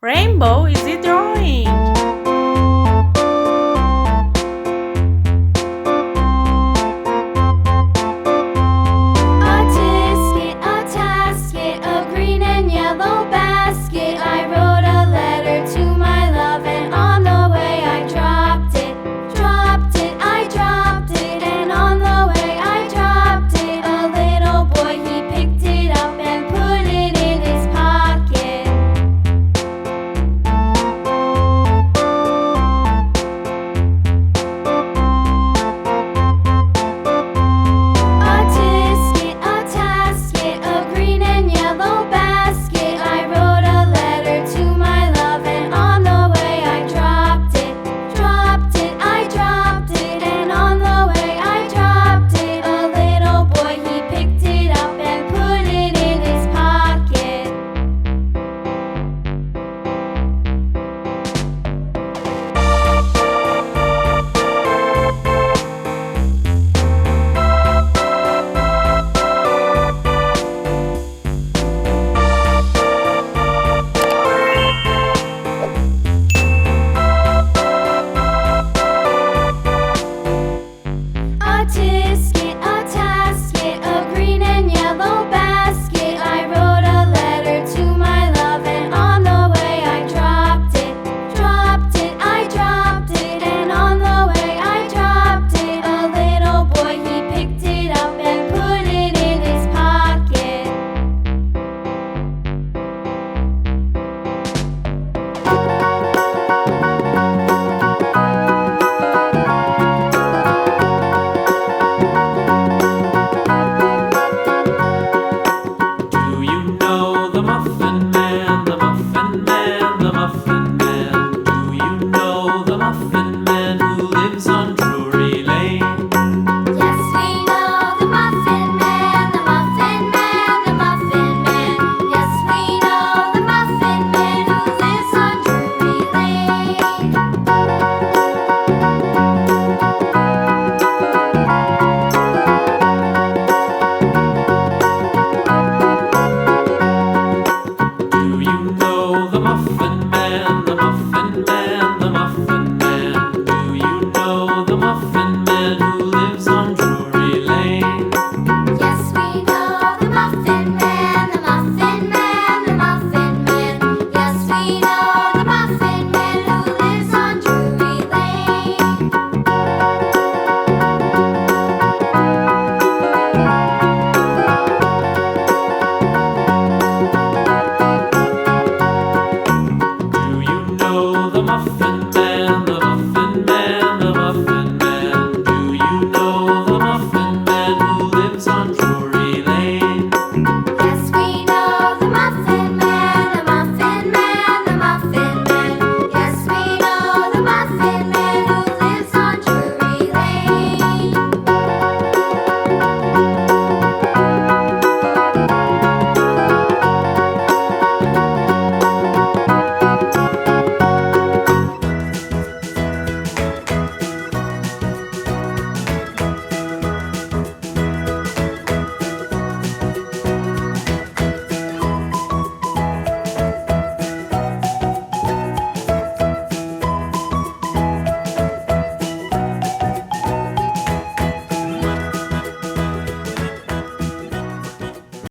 Rainbow is a drawing. A tasket, a green and yellow basket. I wrote a letter to my love, and on the way I dropped it. I dropped it, and on the way I dropped it. A little boy, he picked it up and put it in his pocket. A tasket, a green and yellow basket. I wrote a letter to my love, and on the way I dropped it. I dropped it, and on the way I dropped it. A little boy, he picked it up and put it in his pocket. A tasket, a green and yellow basket. I wrote a letter to my love, and on the way I dropped it. I dropped it, and on the way I dropped it. A little boy, he picked it up and put it in his pocket. Do you know the Muffin Man, the Muffin Man, the Muffin Man? Do you know the Muffin Man who lives on Drury Lane? Yes, we know the Muffin Man, the Muffin Man, the Muffin Man. Yes, we know the Muffin Man who lives on Drury Lane. Do you know the Muffin Man, the Muffin Man, the Muffin Man? Do you know the Muffin Man who lives on Drury Lane? Yes, we know the Muffin Man, the Muffin Man, the Muffin Man. Yes, we know the Muffin Man who lives on Drury Lane. Do you know the Muffin